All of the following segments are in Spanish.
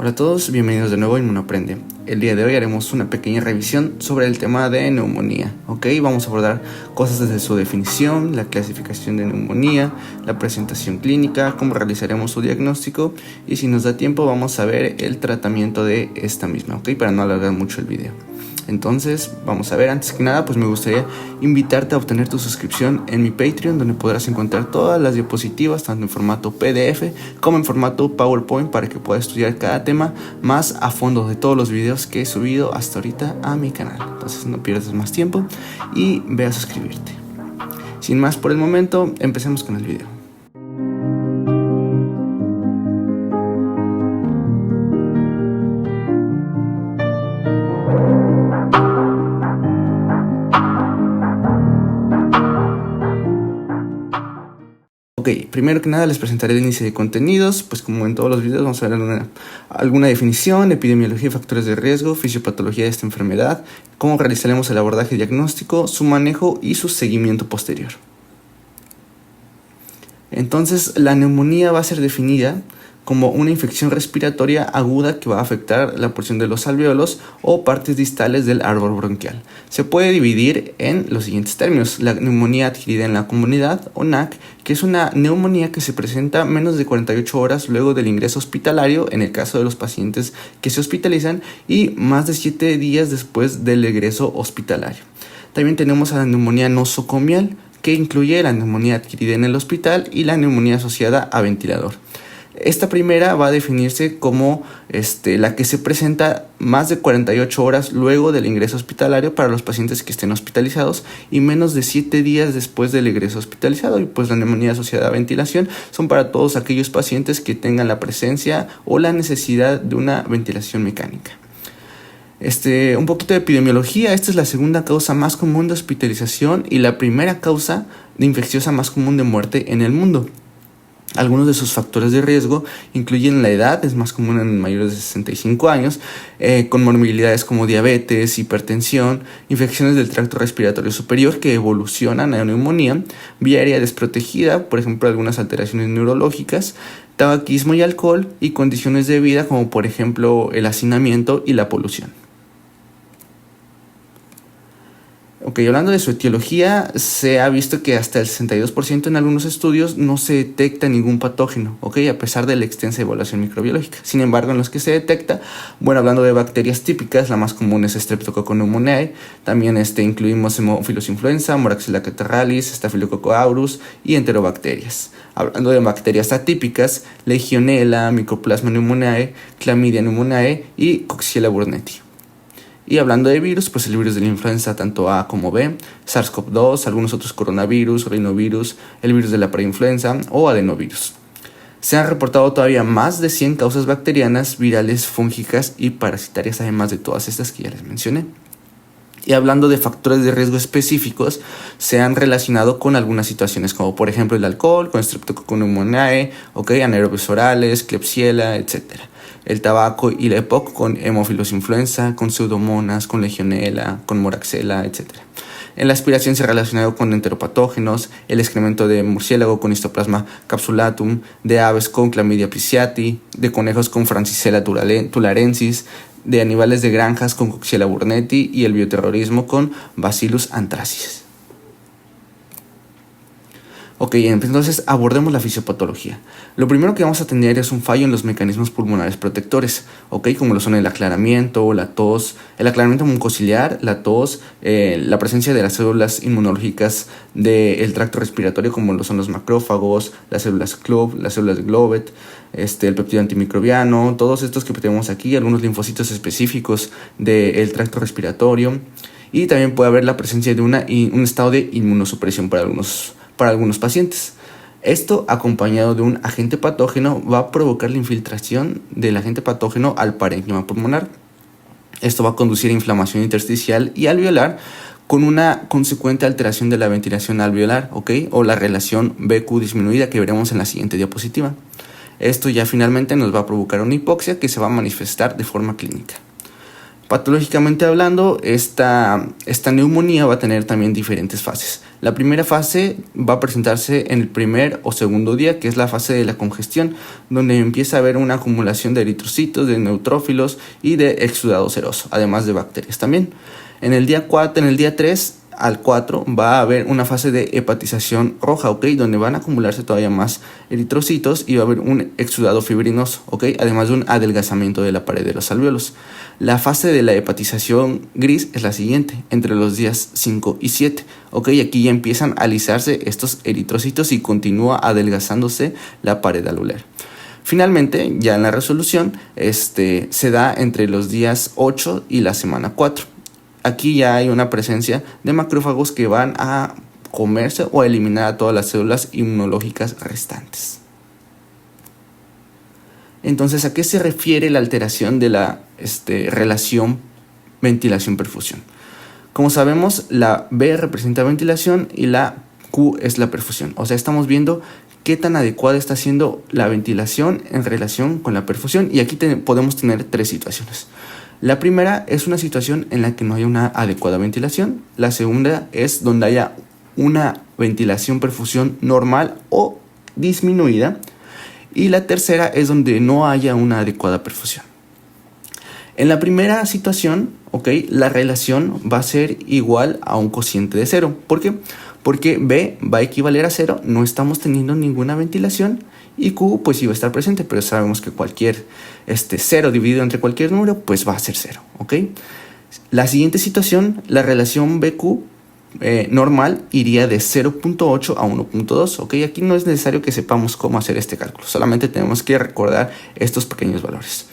Hola a todos, bienvenidos de nuevo a Inmunoaprende. El día de hoy haremos una pequeña revisión sobre el tema de neumonía. Vamos a abordar cosas desde su definición, la clasificación de neumonía, la presentación clínica, cómo realizaremos su diagnóstico y si nos da tiempo vamos a ver el tratamiento de esta misma, para no alargar mucho el video. Entonces, vamos a ver, antes que nada, pues me gustaría invitarte a obtener tu suscripción en mi Patreon, donde podrás encontrar todas las diapositivas, tanto en formato PDF como en formato PowerPoint, para que puedas estudiar cada tema más a fondo de todos los videos que he subido hasta ahorita a mi canal. Entonces, no pierdas más tiempo y ve a suscribirte. Sin más por el momento, empecemos con el video. Primero que nada les presentaré el índice de contenidos, pues como en todos los videos vamos a ver alguna definición, epidemiología y factores de riesgo, fisiopatología de esta enfermedad, cómo realizaremos el abordaje diagnóstico, su manejo y su seguimiento posterior. Entonces, la neumonía va a ser definida como una infección respiratoria aguda que va a afectar la porción de los alvéolos o partes distales del árbol bronquial. Se puede dividir en los siguientes términos: la neumonía adquirida en la comunidad o NAC, que es una neumonía que se presenta menos de 48 horas luego del ingreso hospitalario en el caso de los pacientes que se hospitalizan y más de 7 días después del egreso hospitalario. También tenemos a la neumonía nosocomial, que incluye la neumonía adquirida en el hospital y la neumonía asociada a ventilador. Esta primera va a definirse como la que se presenta más de 48 horas luego del ingreso hospitalario para los pacientes que estén hospitalizados y menos de 7 días después del egreso hospitalizado. Y pues la neumonía asociada a ventilación son para todos aquellos pacientes que tengan la presencia o la necesidad de una ventilación mecánica. Un poquito de epidemiología. Esta es la segunda causa más común de hospitalización y la primera causa de infecciosa más común de muerte en el mundo. Algunos de sus factores de riesgo incluyen la edad, es más común en mayores de 65 años, con morbilidades como diabetes, hipertensión, infecciones del tracto respiratorio superior que evolucionan a neumonía, vía aérea desprotegida, por ejemplo algunas alteraciones neurológicas, tabaquismo y alcohol, y condiciones de vida como por ejemplo el hacinamiento y la polución. Hablando de su etiología, se ha visto que hasta el 62% en algunos estudios no se detecta ningún patógeno, a pesar de la extensa evaluación microbiológica. Sin embargo, en los que se detecta, hablando de bacterias típicas, la más común es Streptococcus pneumoniae, también incluimos Haemophilus influenza, Moraxella catarrhalis, Staphylococcus aureus y enterobacterias. Hablando de bacterias atípicas, Legionella, Mycoplasma pneumoniae, Chlamydia pneumoniae y Coxiella burnetii. Y hablando de virus, pues el virus de la influenza tanto A como B, SARS-CoV-2, algunos otros coronavirus, rinovirus, el virus de la preinfluenza o adenovirus. Se han reportado todavía más de 100 causas bacterianas, virales, fúngicas y parasitarias, además de todas estas que ya les mencioné. Y hablando de factores de riesgo específicos, se han relacionado con algunas situaciones, como por ejemplo el alcohol, con Streptococcus pneumoniae, anaerobios orales, Klebsiella, etc. El tabaco y la EPOC con Haemophilus influenza, con Pseudomonas, con Legionella, con Moraxella, etc. En la aspiración se ha relacionado con enteropatógenos, el excremento de murciélago con Histoplasma capsulatum, de aves con Chlamydia pisciati, de conejos con Francisella tularensis, de animales de granjas con Coxiella burnetii y el bioterrorismo con Bacillus anthracis. Entonces abordemos la fisiopatología. Lo primero que vamos a tener es un fallo en los mecanismos pulmonares protectores, como lo son el aclaramiento, la tos, el aclaramiento mucociliar, la tos, la presencia de las células inmunológicas del tracto respiratorio, como lo son los macrófagos, las células Club, las células de Globet, el péptido antimicrobiano, todos estos que tenemos aquí, algunos linfocitos específicos del tracto respiratorio, y también puede haber la presencia de un estado de inmunosupresión para algunos pacientes. Esto, acompañado de un agente patógeno, va a provocar la infiltración del agente patógeno al parénquima pulmonar. Esto va a conducir a inflamación intersticial y alveolar, con una consecuente alteración de la ventilación alveolar, o la relación BQ disminuida que veremos en la siguiente diapositiva. Esto ya finalmente nos va a provocar una hipoxia que se va a manifestar de forma clínica. Patológicamente hablando, esta neumonía va a tener también diferentes fases. La primera fase va a presentarse en el primer o segundo día, que es la fase de la congestión, donde empieza a haber una acumulación de eritrocitos, de neutrófilos y de exudado seroso, además de bacterias también. En el día 3 al 4 va a haber una fase de hepatización roja, ¿ok? Donde van a acumularse todavía más eritrocitos y va a haber un exudado fibrinoso, ¿ok? Además de un adelgazamiento de la pared de los alvéolos. La fase de la hepatización gris es la siguiente, entre los días 5 y 7, ¿ok? Aquí ya empiezan a alisarse estos eritrocitos y continúa adelgazándose la pared alular. Finalmente, ya en la resolución, se da entre los días 8 y la semana 4. Aquí ya hay una presencia de macrófagos que van a comerse o a eliminar a todas las células inmunológicas restantes. Entonces, ¿a qué se refiere la alteración de la relación ventilación-perfusión? Como sabemos, la B representa ventilación y la Q es la perfusión. O sea, estamos viendo qué tan adecuada está siendo la ventilación en relación con la perfusión. Y aquí podemos tener tres situaciones. La primera es una situación en la que no hay una adecuada ventilación. La segunda es donde haya una ventilación-perfusión normal o disminuida. Y la tercera es donde no haya una adecuada perfusión. En la primera situación, la relación va a ser igual a un cociente de 0. ¿Por qué? Porque B va a equivaler a 0, no estamos teniendo ninguna ventilación, y Q pues sí va a estar presente, pero sabemos que cualquier 0 dividido entre cualquier número pues va a ser 0. La siguiente situación, la relación BQ normal iría de 0.8 a 1.2. Aquí no es necesario que sepamos cómo hacer este cálculo, solamente tenemos que recordar estos pequeños valores.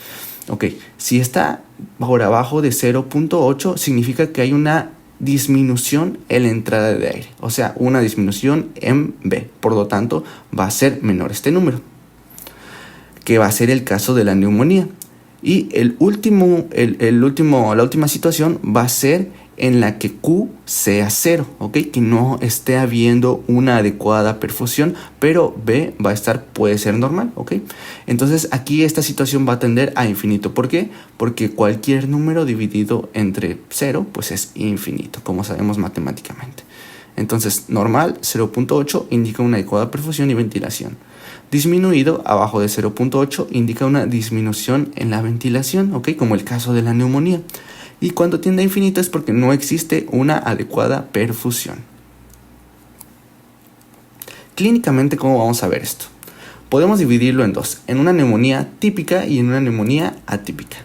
Si está por abajo de 0.8 significa que hay una disminución en la entrada de aire, o sea, una disminución en B, por lo tanto va a ser menor este número, que va a ser el caso de la neumonía. Y la última situación va a ser en la que Q sea 0, que no esté habiendo una adecuada perfusión, pero B puede ser normal, Entonces aquí esta situación va a tender a infinito. ¿Por qué? Porque cualquier número dividido entre 0 pues es infinito, como sabemos matemáticamente. Entonces normal 0.8 indica una adecuada perfusión y ventilación. Disminuido abajo de 0.8 indica una disminución en la ventilación, como el caso de la neumonía. Y cuando tiende a infinito es porque no existe una adecuada perfusión. Clínicamente, ¿cómo vamos a ver esto? Podemos dividirlo en dos, en una neumonía típica y en una neumonía atípica.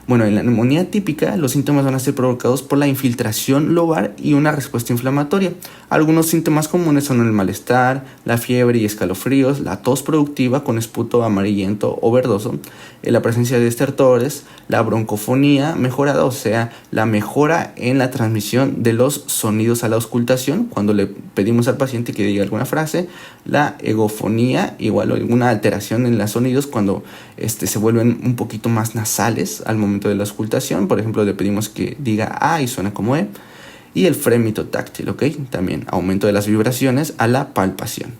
Bueno, en la neumonía típica los síntomas van a ser provocados por la infiltración lobar y una respuesta inflamatoria. Algunos síntomas comunes son el malestar, la fiebre y escalofríos, la tos productiva con esputo amarillento o verdoso, la presencia de estertores, la broncofonía mejorada, o sea, la mejora en la transmisión de los sonidos a la auscultación cuando le pedimos al paciente que diga alguna frase, la egofonía, igual alguna alteración en los sonidos cuando se vuelven un poquito más nasales al momento de la auscultación. Por ejemplo, le pedimos que diga A y suena como E. Y el frémito táctil, también aumento de las vibraciones a la palpación.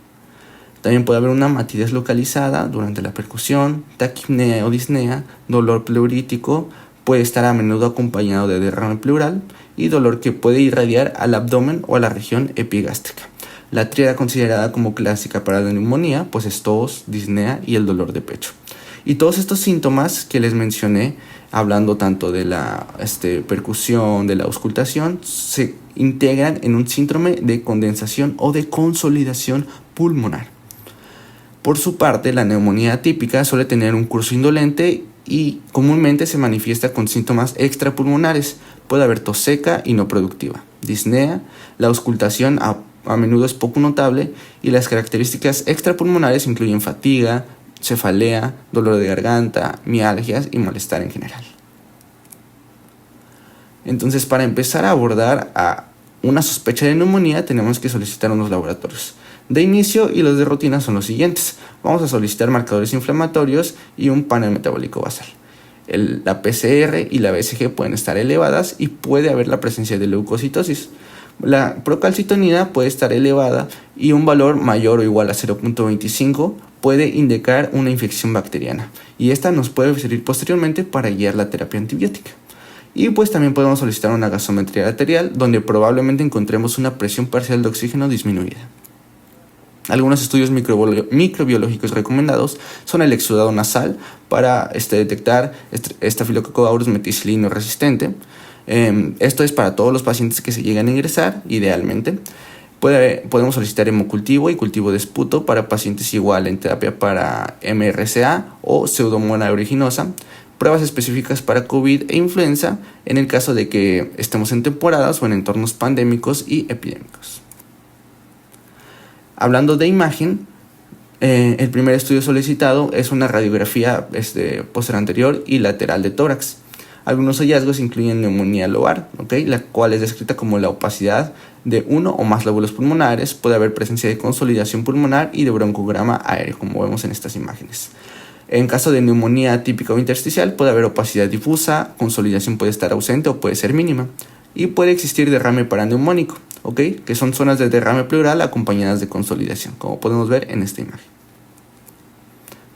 También puede haber una matidez localizada durante la percusión, taquipnea o disnea, dolor pleurítico, puede estar a menudo acompañado de derrame pleural y dolor que puede irradiar al abdomen o a la región epigástrica. La tríada considerada como clásica para la neumonía pues es tos, disnea y el dolor de pecho. Y todos estos síntomas que les mencioné, hablando tanto de la percusión, de la auscultación, se integran en un síndrome de condensación o de consolidación pulmonar. Por su parte, la neumonía atípica suele tener un curso indolente y comúnmente se manifiesta con síntomas extrapulmonares. Puede haber tos seca y no productiva, disnea, la auscultación a menudo es poco notable y las características extrapulmonares incluyen fatiga, cefalea, dolor de garganta, mialgias y malestar en general. Entonces, para empezar a abordar a una sospecha de neumonía, tenemos que solicitar unos laboratorios. De inicio y los de rutina son los siguientes. Vamos a solicitar marcadores inflamatorios y un panel metabólico basal. La PCR y la BCG pueden estar elevadas y puede haber la presencia de leucocitosis. La procalcitonina puede estar elevada y un valor mayor o igual a 0.25 puede indicar una infección bacteriana y esta nos puede servir posteriormente para guiar la terapia antibiótica. Y pues también podemos solicitar una gasometría arterial, donde probablemente encontremos una presión parcial de oxígeno disminuida. Algunos estudios microbiológicos recomendados son el exudado nasal para detectar Staphylococcus aureus meticilino resistente. Esto es para todos los pacientes que se llegan a ingresar, idealmente. Podemos solicitar hemocultivo y cultivo de esputo para pacientes igual en terapia para MRSA o pseudomonas aeruginosa. Pruebas específicas para COVID e influenza en el caso de que estemos en temporadas o en entornos pandémicos y epidémicos. Hablando de imagen, el primer estudio solicitado es una radiografía posterior anterior y lateral de tórax. Algunos hallazgos incluyen neumonía lobar, la cual es descrita como la opacidad de uno o más lóbulos pulmonares. Puede haber presencia de consolidación pulmonar y de broncograma aéreo, como vemos en estas imágenes. En caso de neumonía típica o intersticial, puede haber opacidad difusa, consolidación puede estar ausente o puede ser mínima. Y puede existir derrame paraneumónico, que son zonas de derrame pleural acompañadas de consolidación, como podemos ver en esta imagen.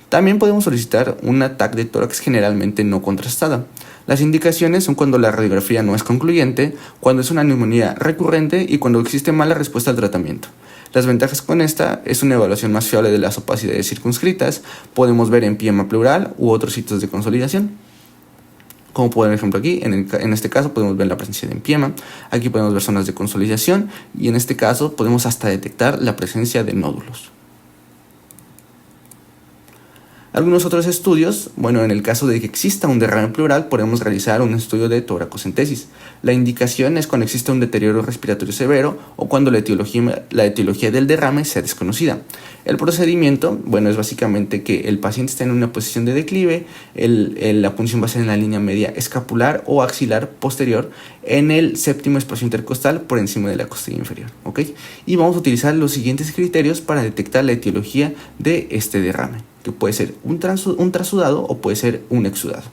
También podemos solicitar un TAC de tórax generalmente no contrastada. Las indicaciones son cuando la radiografía no es concluyente, cuando es una neumonía recurrente y cuando existe mala respuesta al tratamiento. Las ventajas con esta es una evaluación más fiable de las opacidades circunscritas. Podemos ver empiema pleural u otros sitios de consolidación. Como por ejemplo aquí, en este caso podemos ver la presencia de empiema. Aquí podemos ver zonas de consolidación y en este caso podemos hasta detectar la presencia de nódulos. Algunos otros estudios, en el caso de que exista un derrame pleural, podemos realizar un estudio de toracocentesis. La indicación es cuando existe un deterioro respiratorio severo o cuando la etiología del derrame sea desconocida. El procedimiento, es básicamente que el paciente está en una posición de declive, la punción va a ser en la línea media escapular o axilar posterior en el séptimo espacio intercostal por encima de la costilla inferior, Y vamos a utilizar los siguientes criterios para detectar la etiología de este derrame, que puede ser un trasudado o puede ser un exudado.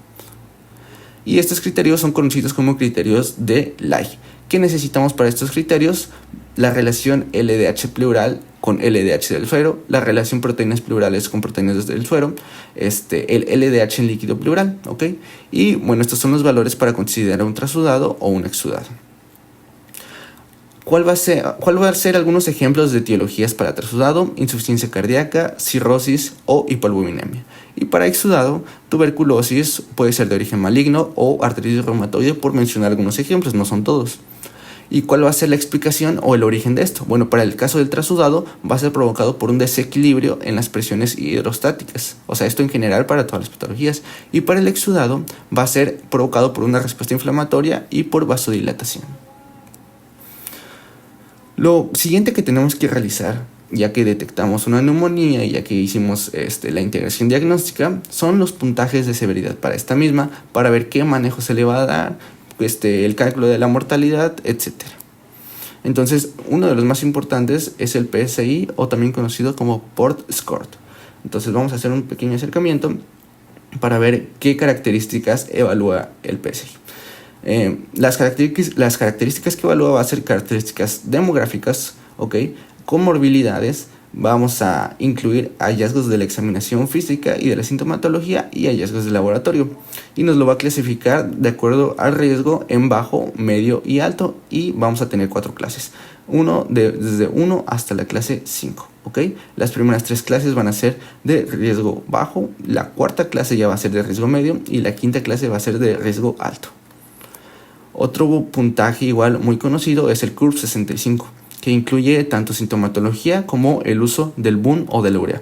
Y estos criterios son conocidos como criterios de Lai. ¿Qué necesitamos para estos criterios? La relación LDH pleural con LDH del suero, la relación proteínas pleurales con proteínas del suero, el LDH en líquido pleural, Y estos son los valores para considerar un trasudado o un exudado. ¿Cuál va a ser algunos ejemplos de etiologías para trasudado? Insuficiencia cardíaca, cirrosis o hipoalbuminemia. Y para exudado, tuberculosis puede ser de origen maligno o artritis reumatoide, por mencionar algunos ejemplos, no son todos. ¿Y cuál va a ser la explicación o el origen de esto? Para el caso del trasudado va a ser provocado por un desequilibrio en las presiones hidrostáticas. Esto en general para todas las patologías. Y para el exudado va a ser provocado por una respuesta inflamatoria y por vasodilatación. Lo siguiente que tenemos que realizar, ya que detectamos una neumonía y ya que hicimos la integración diagnóstica, son los puntajes de severidad para esta misma, para ver qué manejo se le va a dar, el cálculo de la mortalidad, etc. Entonces, uno de los más importantes es el PSI, o también conocido como Port Score. Entonces vamos a hacer un pequeño acercamiento para ver qué características evalúa el PSI. Las características que evalúa va a ser características demográficas, comorbilidades. Vamos a incluir hallazgos de la examinación física y de la sintomatología y hallazgos de laboratorio. Y nos lo va a clasificar de acuerdo al riesgo en bajo, medio y alto. Y vamos a tener 4 clases. Desde 1 hasta la clase 5. Las primeras 3 clases van a ser de riesgo bajo. La cuarta clase ya va a ser de riesgo medio. Y la quinta clase va a ser de riesgo alto. Otro puntaje igual muy conocido es el CURB 65, que incluye tanto sintomatología como el uso del BUN o del urea.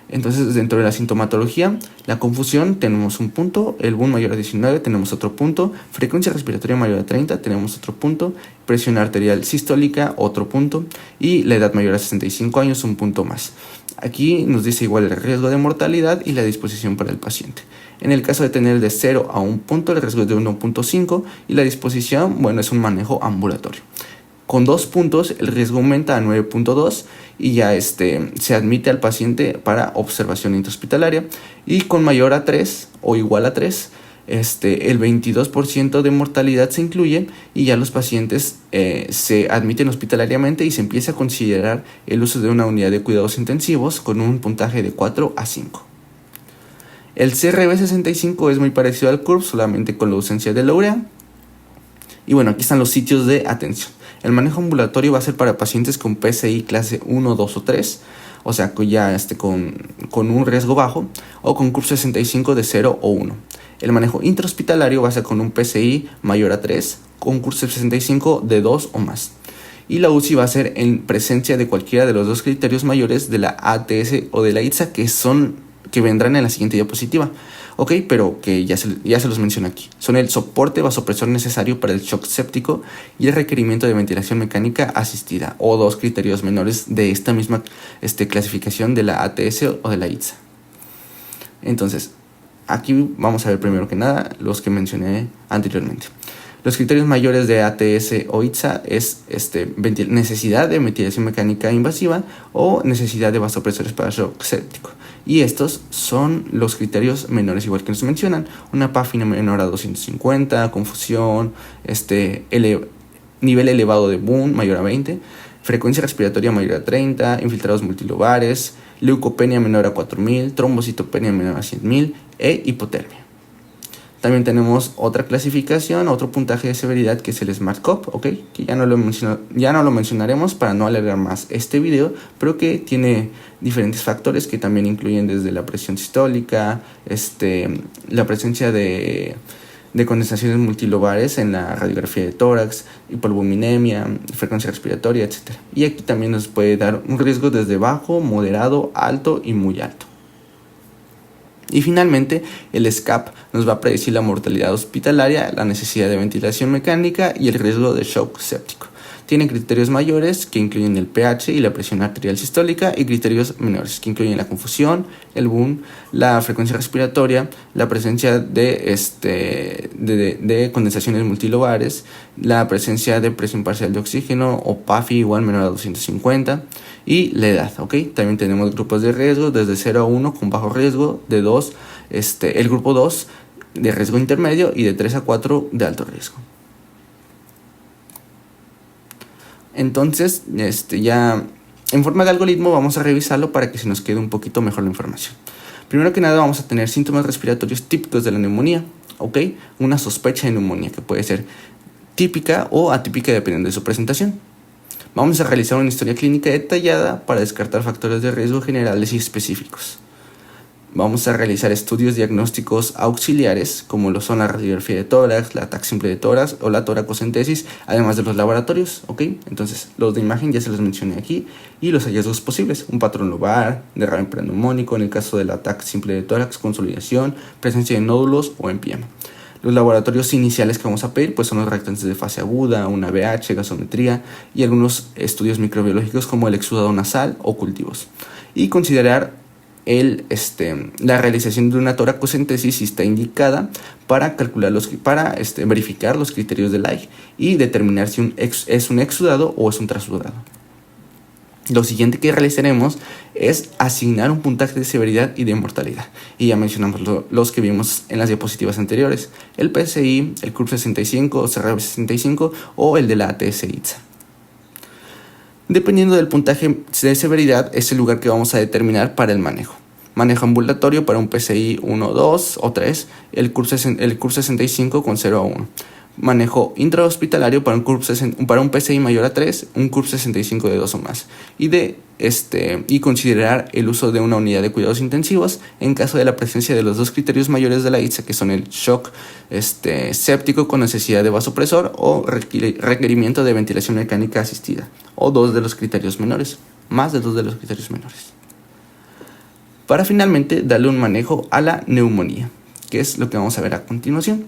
Entonces, dentro de la sintomatología, la confusión tenemos un punto, el BUN mayor a 19 tenemos otro punto, frecuencia respiratoria mayor a 30 tenemos otro punto, presión arterial sistólica otro punto y la edad mayor a 65 años un punto más. Aquí nos dice igual el riesgo de mortalidad y la disposición para el paciente. En el caso de tener de 0 a 1 punto, el riesgo es de 1.5 y la disposición, es un manejo ambulatorio. Con 2 puntos, el riesgo aumenta a 9.2 y ya se admite al paciente para observación intrahospitalaria. Y con mayor a 3 o igual a 3, el 22% de mortalidad se incluye y ya los pacientes se admiten hospitalariamente y se empieza a considerar el uso de una unidad de cuidados intensivos con un puntaje de 4 a 5. El CRB 65 es muy parecido al CURB, solamente con la ausencia de la urea. Y bueno, aquí están los sitios de atención. El manejo ambulatorio va a ser para pacientes con PCI clase 1, 2 o 3, o sea, ya con un riesgo bajo, o con CURP 65 de 0 o 1. El manejo intrahospitalario va a ser con un PCI mayor a 3, con CURP 65 de 2 o más. Y la UCI va a ser en presencia de cualquiera de los dos criterios mayores de la ATS o de la ITSA, que vendrán en la siguiente diapositiva. Ok, pero que ya se los menciono aquí. Son el soporte vasopresor necesario para el shock séptico y el requerimiento de ventilación mecánica asistida, o dos criterios menores de esta misma clasificación de la ATS o de la ITSA. Entonces, aquí vamos a ver primero que nada los que mencioné anteriormente. Los criterios mayores de ATS o ITSA es necesidad de ventilación mecánica invasiva o necesidad de vasopresores para shock séptico. Y estos son los criterios menores, igual que nos mencionan: una páfina menor a 250, confusión, nivel elevado de Boone mayor a 20, frecuencia respiratoria mayor a 30, infiltrados multilobares, leucopenia menor a 4000, trombocitopenia menor a 100.000 e hipotermia. También tenemos otra clasificación, otro puntaje de severidad, que es el SmartCoP, ¿ok? Que ya no lo mencionaremos para no alargar más este video, pero que tiene diferentes factores que también incluyen desde la presión sistólica, la presencia de condensaciones multilobares en la radiografía de tórax, hipoalbuminemia, frecuencia respiratoria, etc. Y aquí también nos puede dar un riesgo desde bajo, moderado, alto y muy alto. Y finalmente, el SCAP nos va a predecir la mortalidad hospitalaria, la necesidad de ventilación mecánica y el riesgo de shock séptico. Tiene criterios mayores que incluyen el pH y la presión arterial sistólica, y criterios menores que incluyen la confusión, el Boone, la frecuencia respiratoria, la presencia de condensaciones multilobares, la presencia de presión parcial de oxígeno o PAFI igual menor a 250 y la edad, ¿ok? También tenemos grupos de riesgo desde 0 a 1 con bajo riesgo, de 2, el grupo 2 de riesgo intermedio y de 3 a 4 de alto riesgo. Entonces, ya en forma de algoritmo vamos a revisarlo para que se nos quede un poquito mejor la información. Primero que nada vamos a tener síntomas respiratorios típicos de la neumonía, ¿ok? Una sospecha de neumonía que puede ser típica o atípica dependiendo de su presentación. Vamos a realizar una historia clínica detallada para descartar factores de riesgo generales y específicos. Vamos a realizar estudios diagnósticos auxiliares, como lo son la radiografía de tórax, la TAC simple de tórax o la toracocentesis, además de los laboratorios, ¿ok? Entonces, los de imagen ya se los mencioné aquí, y los hallazgos posibles: un patrón lobar, derrame preneumónico, en el caso de la TAC simple de tórax, consolidación, presencia de nódulos o empiema. Los laboratorios iniciales que vamos a pedir pues son los reactantes de fase aguda, una BH, gasometría y algunos estudios microbiológicos como el exudado nasal o cultivos. Y considerar la realización de una toracocentesis si está indicada para verificar los criterios de Lye y determinar si es un exudado o es un transudado. Lo siguiente que realizaremos es asignar un puntaje de severidad y de mortalidad. Y ya mencionamos los que vimos en las diapositivas anteriores: el PCI, el CURP 65, CRB 65 o el de la ATS-ITSA. Dependiendo del puntaje de severidad es el lugar que vamos a determinar para el manejo. Manejo ambulatorio para un PCI 1, 2 o 3, el CURP 65 con 0 a 1. Manejo intrahospitalario para un PCI mayor a 3, un CURP 65 de 2 o más. Y considerar el uso de una unidad de cuidados intensivos en caso de la presencia de los dos criterios mayores de la ITSA, que son el shock séptico con necesidad de vasopresor o requerimiento de ventilación mecánica asistida, o dos de los criterios menores, más de dos de los criterios menores. Para finalmente darle un manejo a la neumonía, que es lo que vamos a ver a continuación.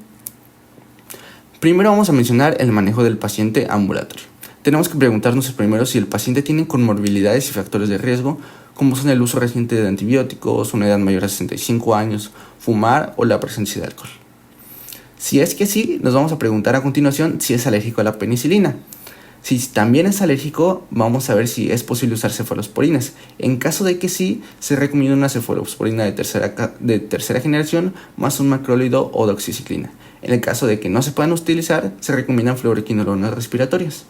Primero vamos a mencionar el manejo del paciente ambulatorio. Tenemos que preguntarnos primero si el paciente tiene comorbilidades y factores de riesgo, como son el uso reciente de antibióticos, una edad mayor a 65 años, fumar o la presencia de alcohol. Si es que sí, nos vamos a preguntar a continuación si es alérgico a la penicilina. Si también es alérgico, vamos a ver si es posible usar cefalosporinas. En caso de que sí, se recomienda una cefalosporina de tercera generación más un macrólido o doxiciclina. En el caso de que no se puedan utilizar, se recomiendan fluoroquinolonas respiratorias.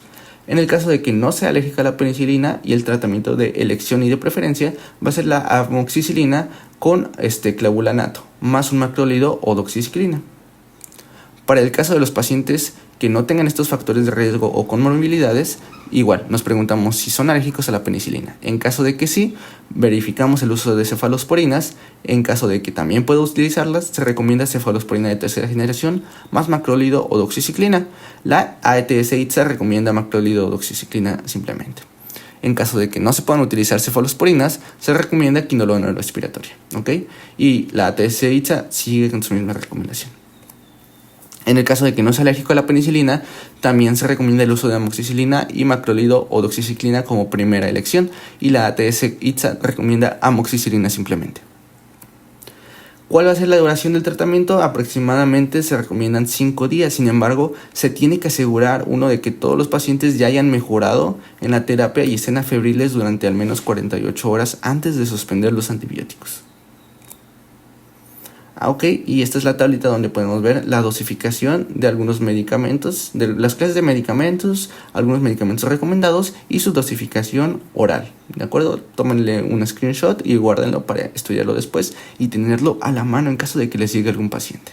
En el caso de que no sea alérgica a la penicilina y el tratamiento de elección y de preferencia va a ser la amoxicilina con clavulanato más un macrólido o doxiciclina. Para el caso de los pacientes que no tengan estos factores de riesgo o comorbilidades, igual nos preguntamos si son alérgicos a la penicilina. En caso de que sí, verificamos el uso de cefalosporinas. En caso de que también pueda utilizarlas, se recomienda cefalosporina de tercera generación más macrólido o doxiciclina. La AETS-ITSA recomienda macrólido o doxiciclina simplemente. En caso de que no se puedan utilizar cefalosporinas, se recomienda quinolona respiratoria, ¿ok? Y la ATS-ITSA sigue con su misma recomendación. En el caso de que no sea alérgico a la penicilina, también se recomienda el uso de amoxicilina y macrolido o doxiciclina como primera elección, y la ATS-ITSA recomienda amoxicilina simplemente. ¿Cuál va a ser la duración del tratamiento? Aproximadamente se recomiendan 5 días. Sin embargo, se tiene que asegurar uno de que todos los pacientes ya hayan mejorado en la terapia y estén afebriles durante al menos 48 horas antes de suspender los antibióticos. Ok, y esta es la tablita donde podemos ver la dosificación de algunos medicamentos, de las clases de medicamentos, algunos medicamentos recomendados y su dosificación oral. ¿De acuerdo? Tómenle un screenshot y guárdenlo para estudiarlo después y tenerlo a la mano en caso de que les llegue algún paciente.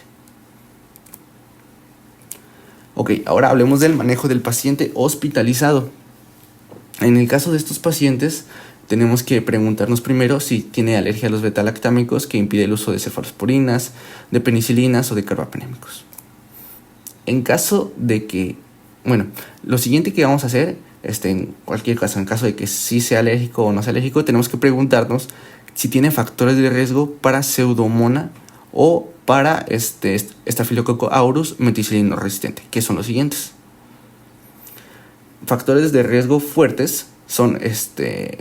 Ok, ahora hablemos del manejo del paciente hospitalizado. En el caso de estos pacientes, tenemos que preguntarnos primero si tiene alergia a los betalactámicos que impide el uso de cefalosporinas, de penicilinas o de carbapenémicos. En caso de que, lo siguiente que vamos a hacer, en cualquier caso, en caso de que sí sea alérgico o no sea alérgico, tenemos que preguntarnos si tiene factores de riesgo para Pseudomonas o para Staphylococcus aureus meticilino resistente, que son los siguientes. Factores de riesgo fuertes son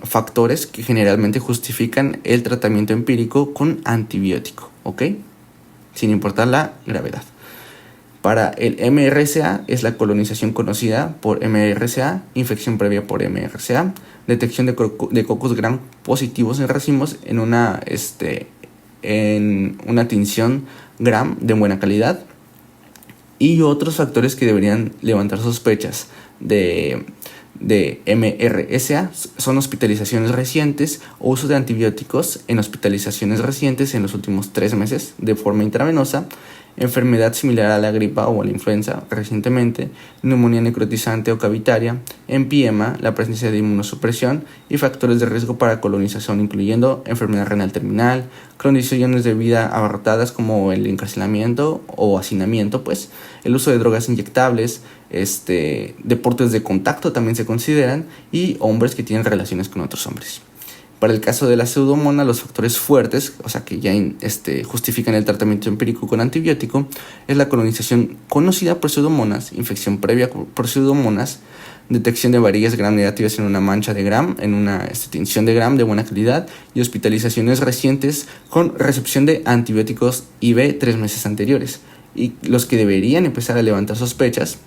factores que generalmente justifican el tratamiento empírico con antibiótico, ¿ok? Sin importar la gravedad. Para el MRSA es la colonización conocida por MRSA, infección previa por MRSA, detección de Coccus gram positivos en racimos en una tinción gram de buena calidad, y otros factores que deberían levantar sospechas de MRSA son hospitalizaciones recientes o uso de antibióticos en hospitalizaciones recientes en los últimos 3 meses de forma intravenosa, enfermedad similar a la gripa o a la influenza recientemente, neumonía necrotizante o cavitaria, empiema, la presencia de inmunosupresión y factores de riesgo para colonización incluyendo enfermedad renal terminal, condiciones de vida abarrotadas como el encarcelamiento o hacinamiento, el uso de drogas inyectables, deportes de contacto también se consideran, y hombres que tienen relaciones con otros hombres. Para el caso de la Pseudomonas, los factores fuertes, o sea que ya justifican el tratamiento empírico con antibiótico, es la colonización conocida por Pseudomonas, infección previa por Pseudomonas, detección de varillas gram negativas en una mancha de gram, en una tinción de gram de buena calidad, y hospitalizaciones recientes con recepción de antibióticos IV 3 meses anteriores. Y los que deberían empezar a levantar sospechas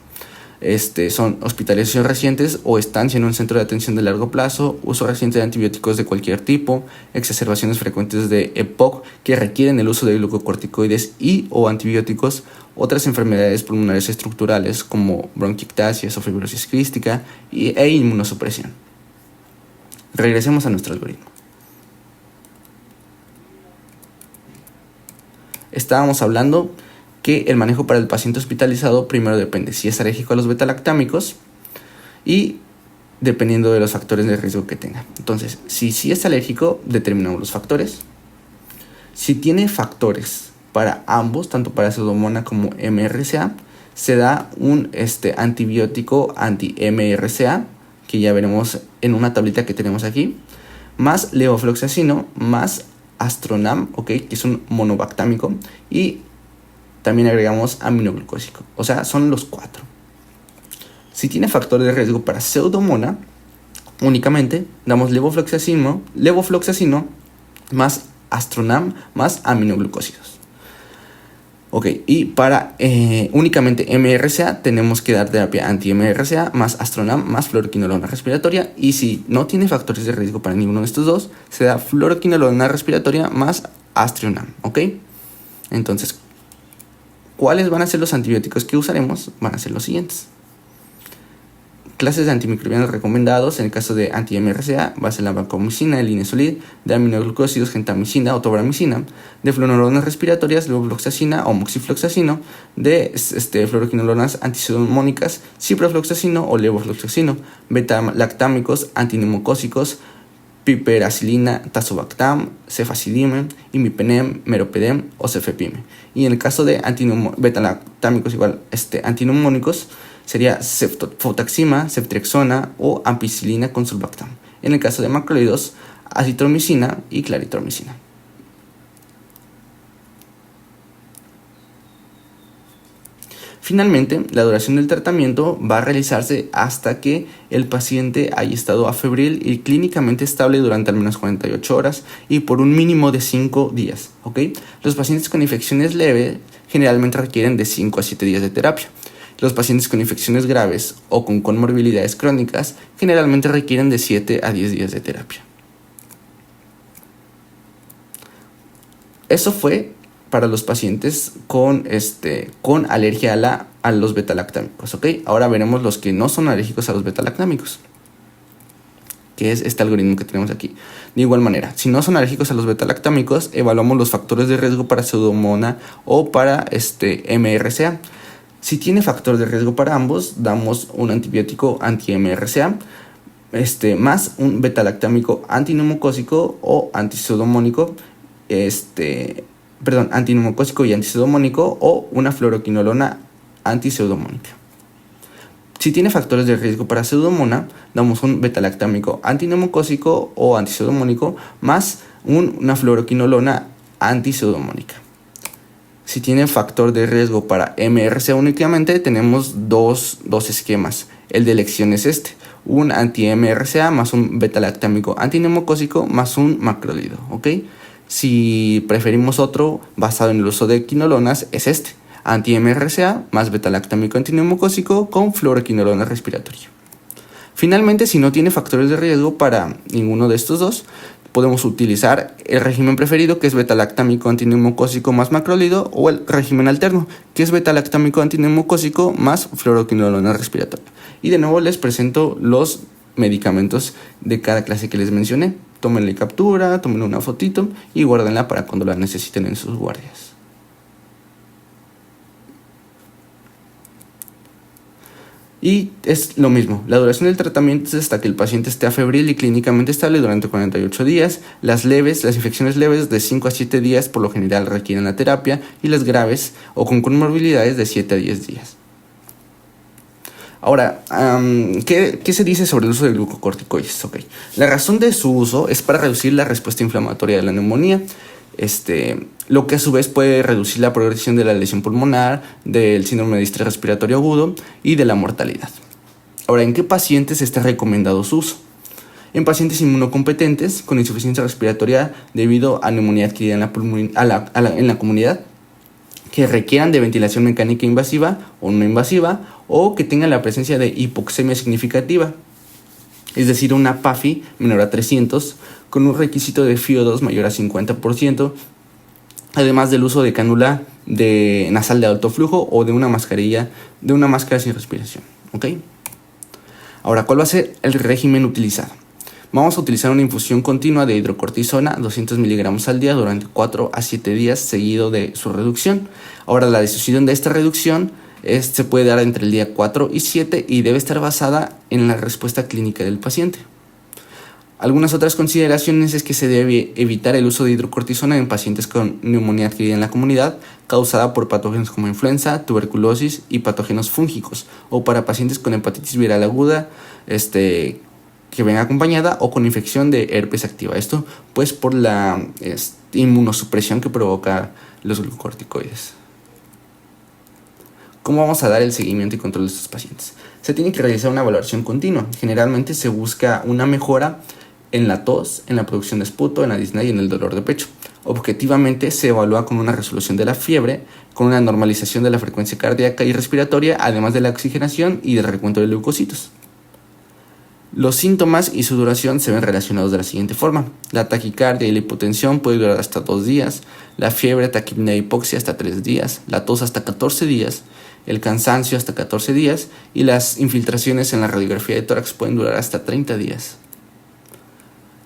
son hospitalizaciones recientes o estancia en un centro de atención de largo plazo, uso reciente de antibióticos de cualquier tipo, exacerbaciones frecuentes de EPOC que requieren el uso de glucocorticoides y o antibióticos, otras enfermedades pulmonares estructurales como bronquiectasias o fibrosis quística e inmunosupresión. Regresemos a nuestro algoritmo. Estábamos hablando que el manejo para el paciente hospitalizado primero depende si es alérgico a los betalactámicos y dependiendo de los factores de riesgo que tenga. Entonces, si es alérgico, determinamos los factores. Si tiene factores para ambos, tanto para Pseudomonas como MRSA, se da un antibiótico anti-MRSA, que ya veremos en una tablita que tenemos aquí, más levofloxacino, más Astronam, que es un monobactámico, y también agregamos aminoglucósico, o sea, son los 4. Si tiene factor de riesgo para Pseudomonas, únicamente damos levofloxacino más Astronam más aminoglucósidos. Y para únicamente MRSA tenemos que dar terapia anti-MRSA más Astronam más fluoroquinolona respiratoria, y si no tiene factores de riesgo para ninguno de estos dos, se da fluoroquinolona respiratoria más Astronam, Entonces, ¿cuáles van a ser los antibióticos que usaremos? Van a ser los siguientes. Clases de antimicrobianos recomendados: en el caso de anti-MRSA va a ser la vancomicina, el inesolid, de aminoglucósidos, gentamicina o tobramicina, de fluoroquinolonas respiratorias, levofloxacina o moxifloxacino, de fluoroquinolonas antipseudomónicas, ciprofloxacino o levofloxacino, beta-lactámicos, antineumocósicos, piperacilina, tazobactam, cefacidimen, imipenem, meropenem o cefepime. Y en el caso de beta-lactámicos igual antineumónicos sería cefotaxima, ceftriaxona o ampicilina con sulbactam. En el caso de macrólidos, acitromicina y claritromicina. Finalmente, la duración del tratamiento va a realizarse hasta que el paciente haya estado afebril y clínicamente estable durante al menos 48 horas y por un mínimo de 5 días. ¿Okay? Los pacientes con infecciones leves generalmente requieren de 5 a 7 días de terapia. Los pacientes con infecciones graves o con comorbilidades crónicas generalmente requieren de 7 a 10 días de terapia. Eso fue para los pacientes con alergia a los beta-lactámicos, ¿ok? Ahora veremos los que no son alérgicos a los beta-lactámicos, que es este algoritmo que tenemos aquí. De igual manera, si no son alérgicos a los beta-lactámicos, evaluamos los factores de riesgo para Pseudomonas o para MRSA. Si tiene factor de riesgo para ambos, damos un antibiótico anti-MRSA, más un beta-lactámico antineumocócico o antipseudomónico, antineumocócico y antipseudomónico o una fluoroquinolona antipseudomónica. Si tiene factores de riesgo para Pseudomonas, damos un beta-lactámico antineumocócico o antipseudomónico más una fluoroquinolona antipseudomónica. Si tiene factor de riesgo para MRSA únicamente, tenemos dos esquemas. El de elección es un anti-MRSA más un beta-lactámico antineumocócico más un macrólido, ¿ok? Si preferimos otro basado en el uso de quinolonas, es anti-MRSA más beta-lactámico antineumocócico con fluoroquinolona respiratoria. Finalmente, si no tiene factores de riesgo para ninguno de estos dos, podemos utilizar el régimen preferido, que es beta-lactámico antineumocócico más macrólido, o el régimen alterno, que es beta-lactámico antineumocócico más fluoroquinolona respiratoria. Y de nuevo les presento los medicamentos de cada clase que les mencioné. Tómenle captura, tomen una fotito y guárdenla para cuando la necesiten en sus guardias. Y es lo mismo, la duración del tratamiento es hasta que el paciente esté febril y clínicamente estable durante 48 días. Las infecciones leves de 5 a 7 días por lo general requieren la terapia, y las graves o con comorbilidades de 7 a 10 días. Ahora, ¿qué se dice sobre el uso de glucocorticoides? Okay. La razón de su uso es para reducir la respuesta inflamatoria de la neumonía, lo que a su vez puede reducir la progresión de la lesión pulmonar, del síndrome de distrés respiratorio agudo y de la mortalidad. Ahora, ¿en qué pacientes está recomendado su uso? En pacientes inmunocompetentes con insuficiencia respiratoria debido a neumonía adquirida en la comunidad, que requieran de ventilación mecánica invasiva o no invasiva, o que tengan la presencia de hipoxemia significativa, es decir, una PAFI menor a 300, con un requisito de FiO2 mayor a 50%, además del uso de cánula nasal de alto flujo o de una máscara sin respiración. ¿Okay? Ahora, ¿cuál va a ser el régimen utilizado? Vamos a utilizar una infusión continua de hidrocortisona, 200 miligramos al día durante 4 a 7 días seguido de su reducción. Ahora, la decisión de esta reducción se puede dar entre el día 4 y 7 y debe estar basada en la respuesta clínica del paciente. Algunas otras consideraciones es que se debe evitar el uso de hidrocortisona en pacientes con neumonía adquirida en la comunidad causada por patógenos como influenza, tuberculosis y patógenos fúngicos, o para pacientes con hepatitis viral aguda que venga acompañada o con infección de herpes activa. Esto pues por la inmunosupresión que provoca los glucocorticoides. ¿Cómo vamos a dar el seguimiento y control de estos pacientes? Se tiene que realizar una evaluación continua. Generalmente se busca una mejora en la tos, en la producción de esputo, en la disnea y en el dolor de pecho. Objetivamente se evalúa con una resolución de la fiebre, con una normalización de la frecuencia cardíaca y respiratoria, además de la oxigenación y del recuento de leucocitos. Los síntomas y su duración se ven relacionados de la siguiente forma. La taquicardia y la hipotensión puede durar hasta 2 días, la fiebre, taquipnea e hipoxia hasta 3 días, la tos hasta 14 días, el cansancio hasta 14 días y las infiltraciones en la radiografía de tórax pueden durar hasta 30 días.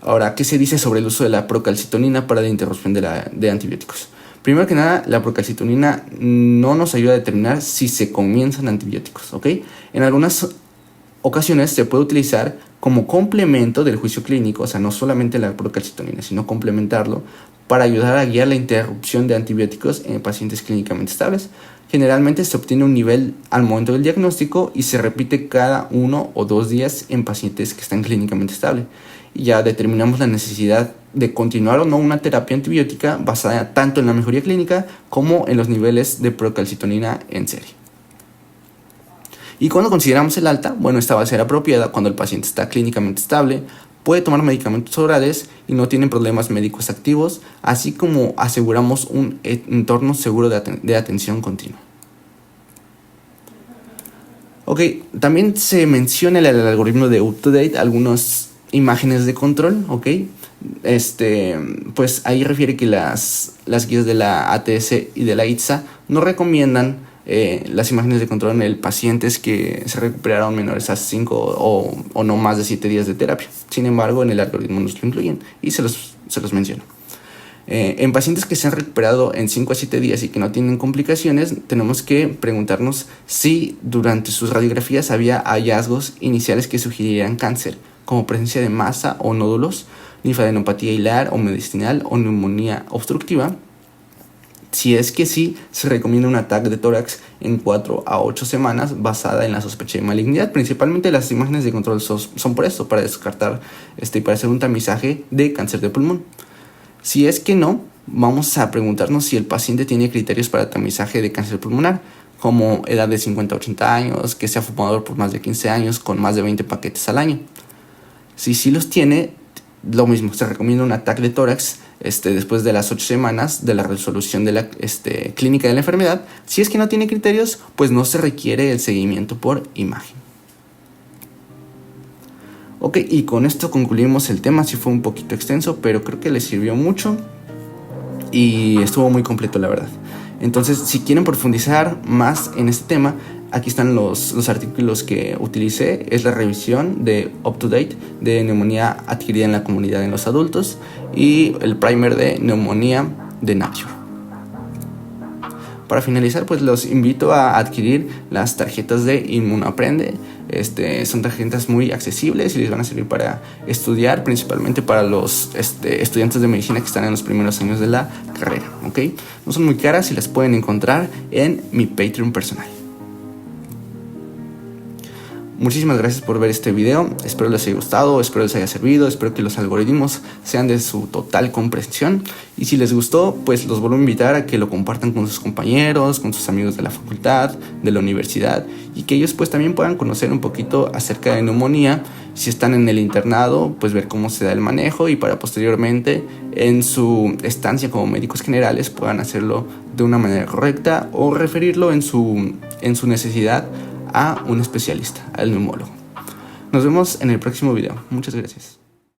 Ahora, ¿qué se dice sobre el uso de la procalcitonina para la interrupción de antibióticos? Primero que nada, la procalcitonina no nos ayuda a determinar si se comienzan antibióticos, ¿ok? En algunas ocasiones se puede utilizar como complemento del juicio clínico, o sea, no solamente la procalcitonina, sino complementarlo para ayudar a guiar la interrupción de antibióticos en pacientes clínicamente estables. Generalmente se obtiene un nivel al momento del diagnóstico y se repite cada 1 o 2 días en pacientes que están clínicamente estables. Y ya determinamos la necesidad de continuar o no una terapia antibiótica basada tanto en la mejoría clínica como en los niveles de procalcitonina en serie. Y cuando consideramos el alta, bueno, esta va a ser apropiada cuando el paciente está clínicamente estable, puede tomar medicamentos orales y no tiene problemas médicos activos, así como aseguramos un entorno seguro de atención continua. Ok, también se menciona en el algoritmo de UpToDate algunas imágenes de control, ok. Pues ahí refiere que las guías de la ATS y de la ITSA no recomiendan las imágenes de control en pacientes que se recuperaron menores a 5 o no más de 7 días de terapia. Sin embargo, en el algoritmo nos lo incluyen y se los menciono. En pacientes que se han recuperado en 5 a 7 días y que no tienen complicaciones, tenemos que preguntarnos si durante sus radiografías había hallazgos iniciales que sugirieran cáncer, como presencia de masa o nódulos, linfadenopatía hilar o mediastinal o neumonía obstructiva. Si es que sí, se recomienda un ataque de tórax en 4 a 8 semanas basada en la sospecha de malignidad. Principalmente las imágenes de control son por esto, para descartar y para hacer un tamizaje de cáncer de pulmón. Si es que no, vamos a preguntarnos si el paciente tiene criterios para tamizaje de cáncer pulmonar, como edad de 50 a 80 años, que sea fumador por más de 15 años, con más de 20 paquetes al año. Si sí los tiene, lo mismo, se recomienda un ataque de tórax después de las 8 semanas de la resolución de la clínica de la enfermedad. Si es que no tiene criterios, pues no se requiere el seguimiento por imagen. Ok, y con esto concluimos el tema. Sí fue un poquito extenso, pero creo que les sirvió mucho y estuvo muy completo, la verdad. Entonces, si quieren profundizar más en este tema, aquí están los artículos que utilicé. Es la revisión de UpToDate de neumonía adquirida en la comunidad en los adultos y el primer de neumonía de Nature. Para finalizar, pues los invito a adquirir las tarjetas de Inmunoaprende. Son tarjetas muy accesibles y les van a servir para estudiar, principalmente para los estudiantes de medicina que están en los primeros años de la carrera, ¿ok? No son muy caras y las pueden encontrar en mi Patreon personal. Muchísimas gracias por ver este video, espero les haya gustado, espero les haya servido, espero que los algoritmos sean de su total comprensión y si les gustó, pues los vuelvo a invitar a que lo compartan con sus compañeros, con sus amigos de la facultad, de la universidad y que ellos pues también puedan conocer un poquito acerca de neumonía, si están en el internado, pues ver cómo se da el manejo y para posteriormente en su estancia como médicos generales puedan hacerlo de una manera correcta o referirlo en su necesidad a un especialista, al neumólogo. Nos vemos en el próximo video. Muchas gracias.